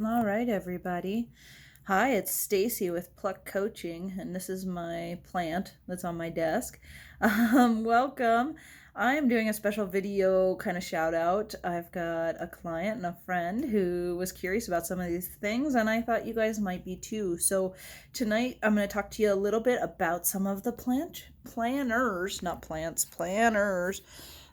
All right, everybody. Hi, it's Stacey with Pluck Coaching, and this is my plant that's on my desk. Welcome. I am doing a special video kind of shout out. I've got a client and a friend who was curious about some of these things, and I thought you guys might be too. So tonight I'm going to talk to you a little bit about some of the planners, not plants, planners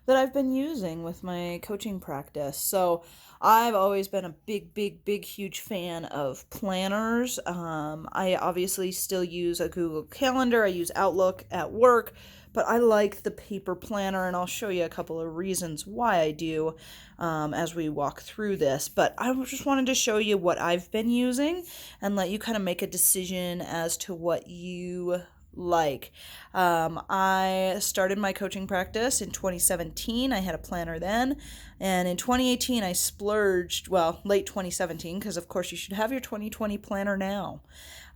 that I've been using with my coaching practice. So I've always been a big, huge fan of planners. I obviously still use a Google Calendar. I use Outlook at work, but I like the paper planner, and I'll show you a couple of reasons why I do as we walk through this. But I just wanted to show you what I've been using and let you kind of make a decision as to what you like. I started my coaching practice in 2017. I had a planner then. And in 2018, I splurged, well, late 2017, because of course you should have your 2020 planner now.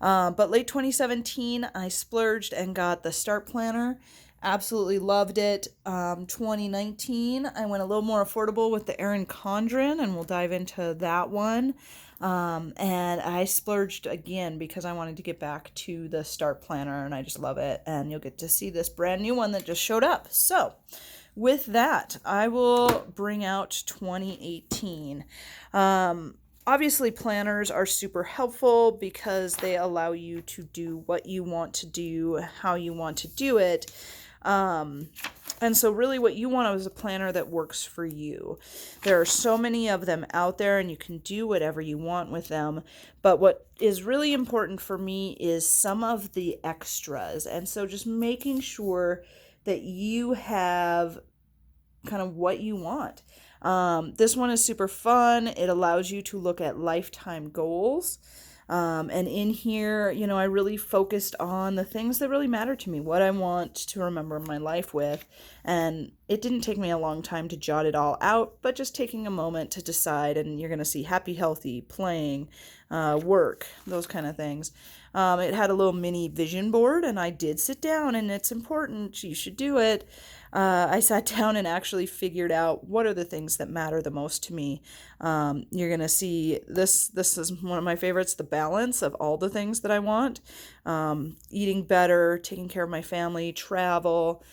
But late 2017, I splurged and got the Start Planner. Absolutely loved it. 2019, I went a little more affordable with the Erin Condren, and we'll dive into that one. And I splurged again because I wanted to get back to the Start Planner, and I just love it. And you'll get to see this brand new one that just showed up. So with that, I will bring out 2018. Obviously, planners are super helpful because they allow you to do what you want to do, how you want to do it. And so really what you want is a planner that works for you. There are so many of them out there, and you can do whatever you want with them. But what is really important for me is some of the extras. And so just making sure that you have kind of what you want. This one is super fun. It allows you to look at lifetime goals. And in here, I really focused on the things that really matter to me, what I want to remember my life with. And it didn't take me a long time to jot it all out, but just taking a moment to decide. And you're going to see happy, healthy, playing, work, those kind of things. It had a little mini vision board, and I did sit down, and it's important. You should do it. I sat down and actually figured out what are the things that matter the most to me. You're going to see this. This is one of my favorites, the balance of all the things that I want. Eating better, taking care of my family, travel,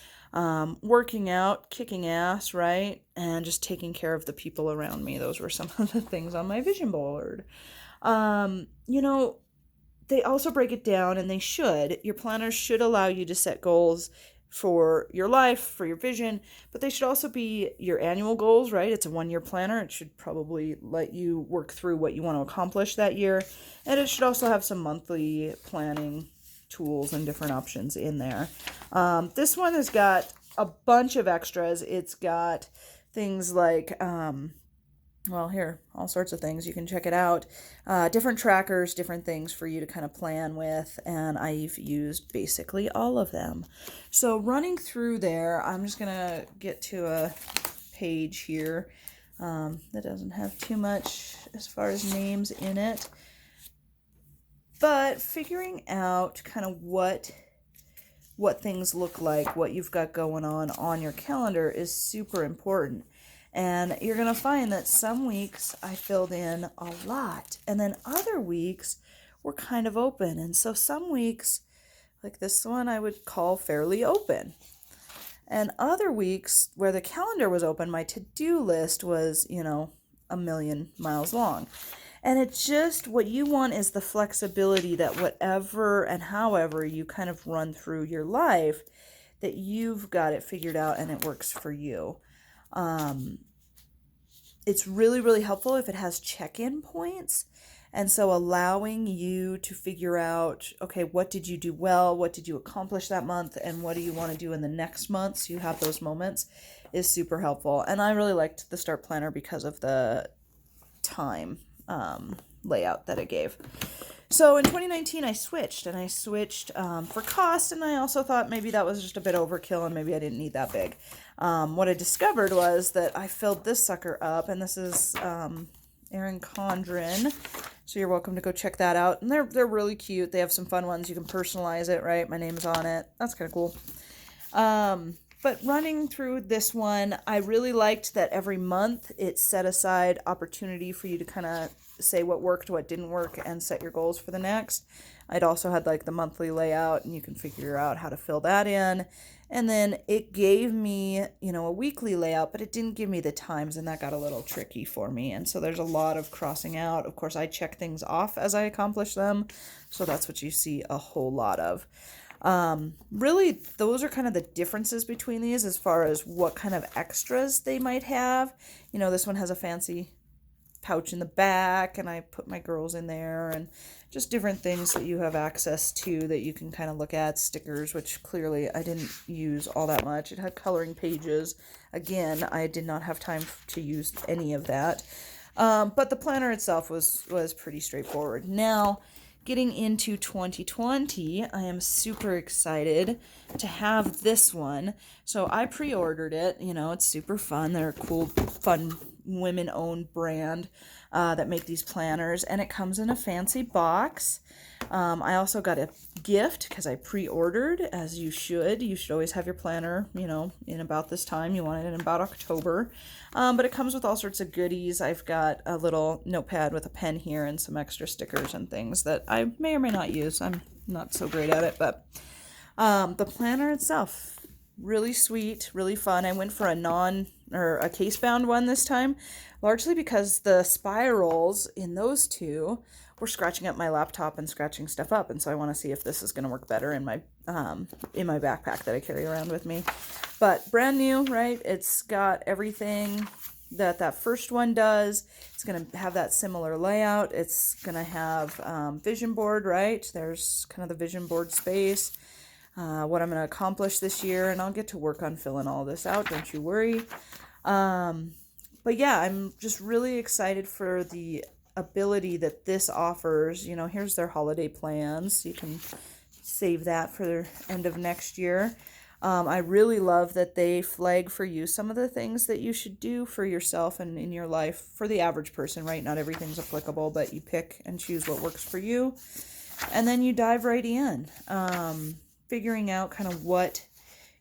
working out, kicking ass, right? And just taking care of the people around me. Those were some of the things on my vision board. They also break it down, and your planners should allow you to set goals for your life, for your vision, but they should also be your annual goals, right? It's a 1-year planner. It should probably let you work through what you want to accomplish that year. And it should also have some monthly planning tools and different options in there. This one has got a bunch of extras. It's got things like, all sorts of things. You can check it out. Different trackers, different things for you to kind of plan with, and I've used basically all of them. So running through there, I'm just going to get to a page here that doesn't have too much as far as names in it. But figuring out kind of what things look like, what you've got going on your calendar is super important. And you're going to find that some weeks I filled in a lot, and then other weeks were kind of open. And so some weeks, like this one, I would call fairly open. And other weeks where the calendar was open, my to-do list was, a million miles long. And it's just what you want is the flexibility that whatever and however you kind of run through your life, that you've got it figured out and it works for you. It's really, really helpful if it has check-in points. And so allowing you to figure out, okay, what did you do well? What did you accomplish that month? And what do you want to do in the next month? So you have those moments is super helpful. And I really liked the Start Planner because of the time layout that it gave. So in 2019, I switched for cost, and I also thought maybe that was just a bit overkill and maybe I didn't need that big. What I discovered was that I filled this sucker up, and this is Erin Condren, so you're welcome to go check that out. And they're really cute. They have some fun ones. You can personalize it, right? My name's on it. That's kind of cool. But running through this one, I really liked that every month it set aside opportunity for you to kind of say what worked, what didn't work, and set your goals for the next. I'd also had like the monthly layout, and you can figure out how to fill that in. And then it gave me, a weekly layout, but it didn't give me the times, and that got a little tricky for me. And so there's a lot of crossing out. Of course, I check things off as I accomplish them. So that's what you see a whole lot of. Really, those are kind of the differences between these as far as what kind of extras they might have. This one has a fancy pouch in the back, and I put my girls in there, and just different things that you have access to that you can kind of look at. Stickers, which clearly I didn't use all that much. It had coloring pages. Again, I did not have time to use any of that. But the planner itself was pretty straightforward. Now, getting into 2020, I am super excited to have this one. So I pre-ordered it. It's super fun. They're a cool, fun, women-owned brand that make these planners, and it comes in a fancy box. I also got a gift because I pre-ordered, as you should. You should always have your planner, in about this time. You want it in about October. But it comes with all sorts of goodies. I've got a little notepad with a pen here and some extra stickers and things that I may or may not use. I'm not so great at it, but the planner itself, really sweet, really fun. I went for a case-bound one this time, largely because the spirals in those two were scratching up my laptop and scratching stuff up, and so I want to see if this is going to work better in my backpack that I carry around with me. But brand new, right? It's got everything that first one does. It's going to have that similar layout. It's going to have vision board, right? There's kind of the vision board space. What I'm going to accomplish this year, and I'll get to work on filling all this out, don't you worry. But yeah, I'm just really excited for the ability that this offers. Here's their holiday plans. You can save that for the end of next year. I really love that they flag for you some of the things that you should do for yourself and in your life for the average person, right? Not everything's applicable, but you pick and choose what works for you. And then you dive right in, figuring out kind of what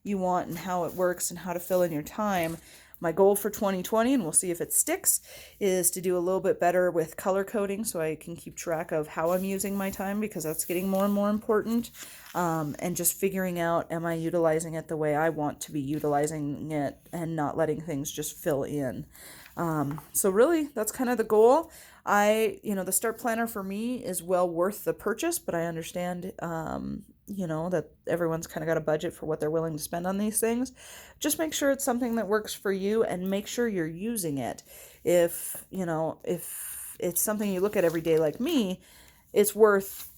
you want and how it works and how to fill in your time. My goal for 2020, and we'll see if it sticks, is to do a little bit better with color coding so I can keep track of how I'm using my time, because that's getting more and more important. And just figuring out, am I utilizing it the way I want to be utilizing it and not letting things just fill in. So really, that's kind of the goal. The Start Planner for me is well worth the purchase, but I understand, that everyone's kind of got a budget for what they're willing to spend on these things. Just make sure it's something that works for you, and make sure you're using it. If it's something you look at every day like me, it's worth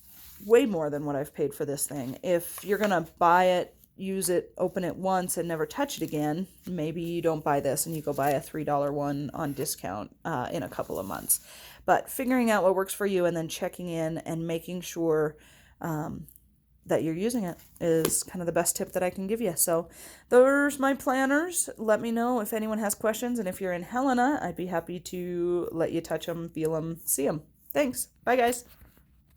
way more than what I've paid for this thing. If you're going to buy it, use it, open it once, and never touch it again, maybe you don't buy this and you go buy a $3 one on discount in a couple of months. But figuring out what works for you and then checking in and making sure that you're using it is kind of the best tip that I can give you. So those are my planners. Let me know if anyone has questions, and if you're in Helena, I'd be happy to let you touch them, feel them, see them. Thanks. Bye, guys.